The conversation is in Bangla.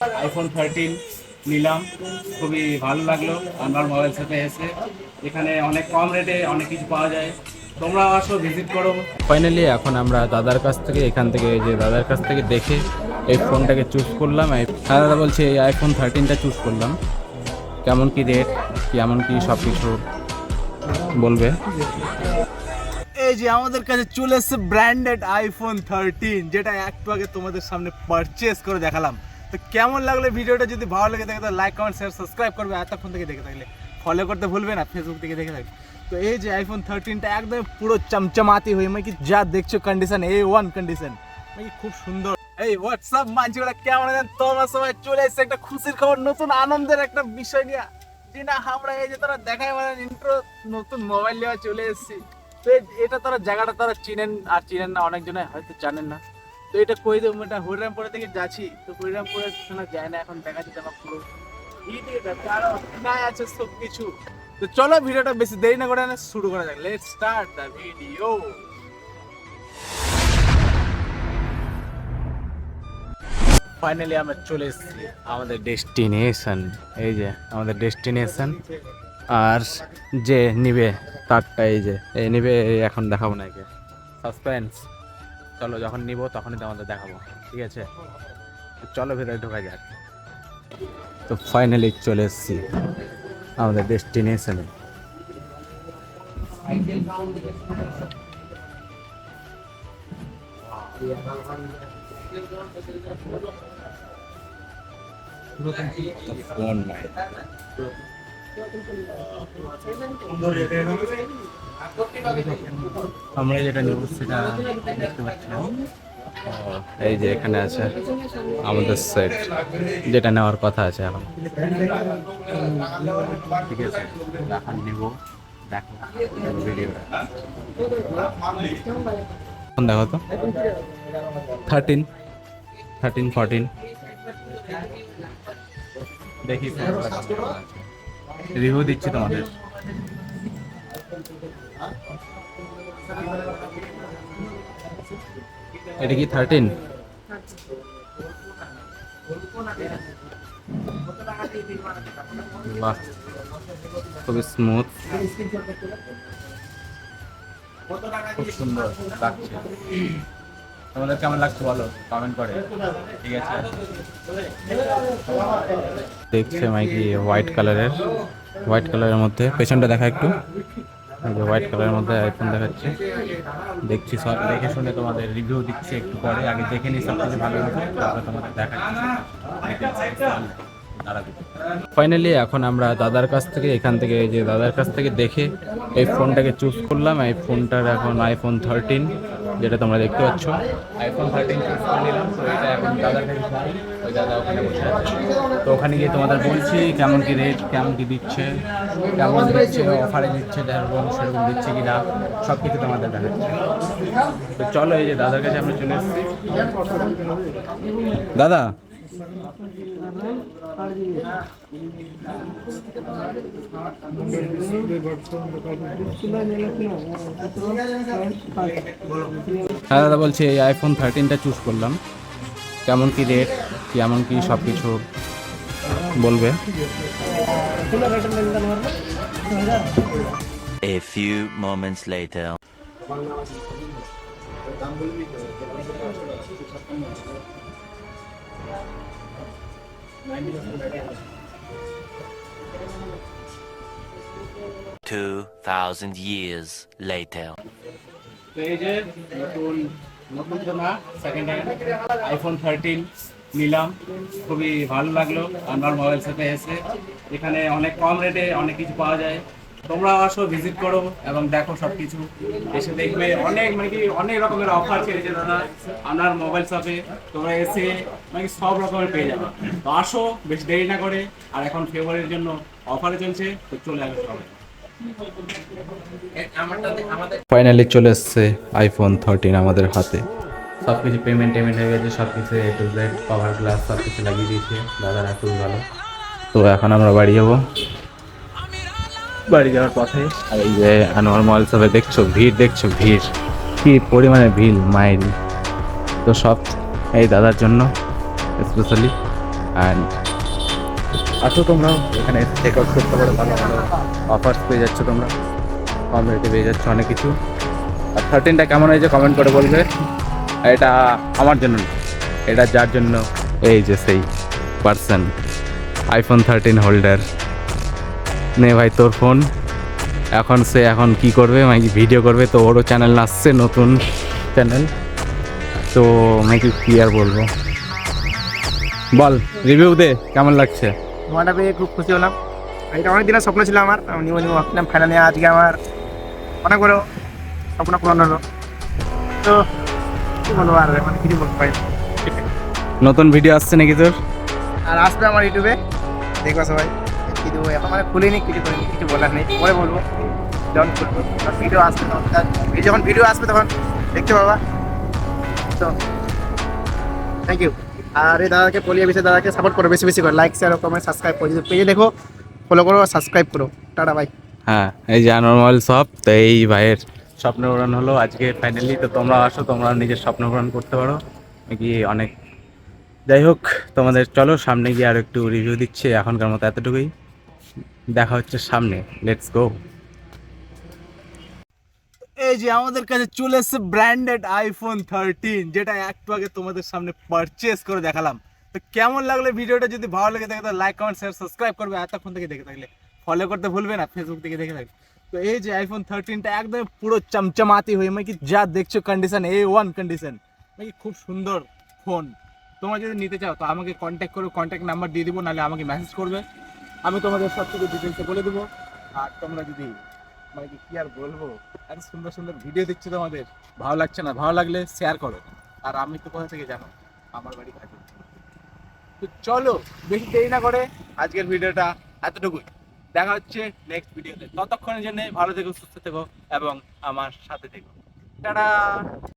আইফোন 13 নিলাম, খুবই ভালো লাগলো আমার মোবাইল সাথে এসে। এখানে অনেক কম রেটে অনেক কিছু পাওয়া যায়, তোমরা আসো, ভিজিট করো। ফাইনালি এখন আমরা দাদার কাছ থেকে এই যে দাদার কাছ থেকে দেখে এই ফোনটাকে চুজ করলাম। হ্যাঁ দাদা, বলছি এই আইফোন 13টা চুজ করলাম। কেমন কি রেট, কেমন কি সব কিছু বলবে। এই যে আমাদের কাছে চলে এসেছে ব্র্যান্ডেড আইফোন 13, যেটা একটু আগে তোমাদের সামনে পারচেস করে দেখালাম। তো কেমন লাগলো ভিডিওটা? যদি ভালো লেগে থাকে তো লাইক, কমেন্ট, শেয়ার, সাবস্ক্রাইব করবে। এতক্ষণ থেকে দেখে থাকলে ফলো করতে ভুলবে না, ফেসবুক থেকে দেখে থাকলে। তো এই যে আইফোন 13টা একদম পুরো চমচমাতি হয়ে, মানে কি যা দেখছো কন্ডিশন A1 কন্ডিশন, মানে কি খুব সুন্দর। এই হোয়াটসঅ্যাপ মানছিরা কেমন আছেন? তোমরা সবাই চলে এসেছে একটা খুশির খবর, নতুন আনন্দের একটা বিষয় নিয়ে। যে না আমরা এই যে তারা দেখায় মানে ইন্ট্রো, নতুন মোবাইল নেওয়া চলে এসেছি। তো এটা তারা জায়গাটা তারা চিনেন আর চিনেন না, অনেকজনে হয়তো জানেন না। তো এটা কই দেবো, এটা হরিরামপুরে থেকে যাচ্ছি। তো হরিরামপুরে শোনা যায় না, এখন দেখা যাচ্ছে আমার পুরো আছে সব কিছু। তো চলো ভিডিওটা বেশি দেরি না করে শুরু করা যাক। Let's start the video. Finally আমরা চলে এসেছি আমাদের ডেস্টিনেশন। এই যে আমাদের ডেস্টিনেশন, আর যে নিবে তারটা এই যে এই নিবে, এখন দেখাবো না, একে সাসপেন্স। চলো যখন নিব তখনই তো আমাদের দেখাবো, ঠিক আছে? চলো ভেতরে ঢোকা যাক। তো ফাইনালি চলে এসেছি আমাদের ডেস্টিনেশনে। ফোন নাই, আমরা যেটা নিব সেটা দেখতে পাচ্ছিলাম। এই যে এখানে আছে আমাদের সেট, যেটা নেওয়ার কথা আছে এখন, ঠিক আছে? এখন নিব, দেখো ভিডিওটা। দেখো তো 13, 14 দেখি, রিভিউ দিচ্ছি তোমাদের। এটা কি 13? বাহ, খুবই স্মুথ, খুব সুন্দর লাগছে। তোমাদের কেমন লাগছে বলো কমেন্ট করে, ঠিক আছে? দেখছে মাইকি হোয়াইট কালারের মধ্যে, পেছনটা দেখা একটু। হোয়াইট কালারের মধ্যে আইফোন দেখাচ্ছে, দেখছি সব দেখে শুনে তোমাদের রিভিউ দিচ্ছি একটু পরে। আগে দেখে নিই সব কিছু ভালো হবে, তারপরে তোমাদের দেখাচ্ছি। ফাইনালি এখন আমরা দাদার কাছ থেকে এই যে দাদার কাছ থেকে দেখে এই ফোনটাকে চুজ করলাম। এই ফোনটার এখন আইফোন 13, যেটা তোমরা দেখতে পাচ্ছ। আইফোন 13 চুজ করে নিলাম। তো এটা এখন দাদার কাছে যাই, ওই দাদা ওখানে বসে আছে। তো ওখানে গিয়ে তোমাদের বলছি কেমন কি রেট, কেমন কি দিচ্ছে, অফারে দিচ্ছে, যেরকম সেরকম দিচ্ছে কি না, সব কিছু তোমাদের দেখাচ্ছে। তো চলো, এই যে দাদার কাছে আমরা চলে এসেছি। দাদা, হ্যাঁ দাদা, বলছি এই আইফোন 13টা চুজ করলাম। কেমন কি রেট, কেমন কি সব কিছু বলবে। A few moments later. 2000 years later. তো এই যে নতুন তো না, সেকেন্ড হ্যান্ড আইফোন 13 নিলাম, খুবই ভালো লাগলো আমার মোবাইল সাথে এসে। এখানে অনেক কম রেটে অনেক কিছু পাওয়া যায়, তোমরা আসো, ভিজিট করো এবং দেখো সব কিছু। এসে দেখবে অনেক মানে কি অনেক রকমের অফার ছেড়েছে দাদা আপনার মোবাইল শপে। তোমরা এসে মানে সব রকমের পেয়ে যাবে। তো আসো, বেশ দেরি না করে। আর এখন ফেব্রুয়ারির জন্য অফারে চলছে, তো চলে আসবে সবাই। ফাইনালি চলে এসছে আইফোন 13 আমাদের হাতে। সব কিছু পেমেন্ট হয়ে গেছে, সব কিছু A to Z, cover glass সব কিছু লাগিয়ে দিয়েছে দাদারা, খুবই ভালো। তো এখন আমরা বাড়ি যাবো, বাড়ি যাওয়ার পথে। আর এই যে আনোয়ার মোবাইল শপে দেখছো ভিড়, কি পরিমাণে ভিড় মাইল। তো সব এই দাদার জন্য স্পেশালি। অ্যান্ড আসো তোমরা এখানে চেক আউট করতে পারো, ভালো ভালো অফার্স পেয়ে যাচ্ছ তোমরা, কম রেটে পেয়ে যাচ্ছ অনেক কিছু। আর 13টা কেমন হয়েছে কমেন্ট করে বলবে। আর এটা আমার জন্য না, এটা যার জন্য, এই যে সেই পার্সন আইফোন 13 হোল্ডার। নে ভাই তোর ফোন। এখন কি করবে, মানে ভিডিও করবে, তো ওরও চ্যানেল আসছে, নতুন চ্যানেল। তো আমাকে কি আর বলবো, বল রিভিউ দে কেমন লাগছে। তোমারটা পেয়ে খুব খুশি হলাম। এটা অনেক দিনের স্বপ্ন ছিল আমার, আমি নিব ভাবছিলাম, ফাইনালি আজকে আমার অনেক বড় স্বপ্ন পূরণ হলো। তো কি বলবো আর, মানে কিছু বলতে পারি না। নতুন ভিডিও আসছে নাকি তোর? আর আসবে আমার ইউটিউবে, দেখবা সবাই। কি দেবো এখন, মানে খুলিনি, কিছু করিনি, কিছু বলার নেই, পরে বলবো যখন খুলবো। ভিডিও আসবে তখন, যখন ভিডিও আসবে তখন দেখতে পাবা। তো থ্যাংক ইউ। আর এই দাদাকে পলিয়া বিষয়ে দাদাকে সাপোর্ট করো, বেশি বেশি করে লাইক শেয়ার কমেন্ট সাবস্ক্রাইব করো, যদি পেজে দেখো ফলো করো, সাবস্ক্রাইব করো। Tata bye. হ্যাঁ, এই যে নর্মাল শপ, তো এই ভাইয়ের স্বপ্ন পূরণ হলো আজকে ফাইনালি। তো তোমরা আসো, তোমরা নিজের স্বপ্ন পূরণ করতে পারো কি অনেক। যাই হোক, তোমাদের চলো সামনে গিয়ে আর একটু রিভিউ দিচ্ছে, এখনকার মতো এতটুকুই, দেখা হচ্ছে সামনে, লেটস গো। এই যে আমাদের কাছে চলে এসেছে ব্র্যান্ডেড আইফোন 13, যেটা একটু আগে তোমাদের সামনে পারচেস করে দেখালাম। তো কেমন লাগলো ভিডিওটা? যদি ভালো লেগে থাকে তো লাইক কমেন্ট শেয়ার সাবস্ক্রাইব করবে, এতক্ষণ থেকে দেখে থাকলে ফলো করতে ভুলবে না, ফেসবুক থেকে দেখে থাকলে। তো এই যে আইফোন 13টা একদম পুরো চমচমাতি হয়ে, মানে কি যা দেখছো কন্ডিশন A1 কন্ডিশন, মানে কি খুব সুন্দর ফোন। তোমরা যদি নিতে চাও তো আমাকে কন্ট্যাক্ট করো, কন্ট্যাক্ট নাম্বার দিয়ে দিব, নাহলে আমাকে মেসেজ করবে, আমি তোমাদের সব কিছু ডিটেলসে বলে দেবো। আর তোমরা যদি, মানে কি আর বলবো, এত সুন্দর সুন্দর ভিডিও দিচ্ছি তোমাদের, ভালো লাগছে না? ভালো লাগলে শেয়ার করো। আর আমি তো কোথা থেকে জানো, আমার বাড়ি কাছে। তো চলো বেশি দেরি না করে আজকের ভিডিওটা এতটুকুই, দেখা হচ্ছে নেক্সট ভিডিওতে। ততক্ষণের জন্য ভালো থেকো, সুস্থ থেকো এবং আমার সাথে থেকো। টাটা।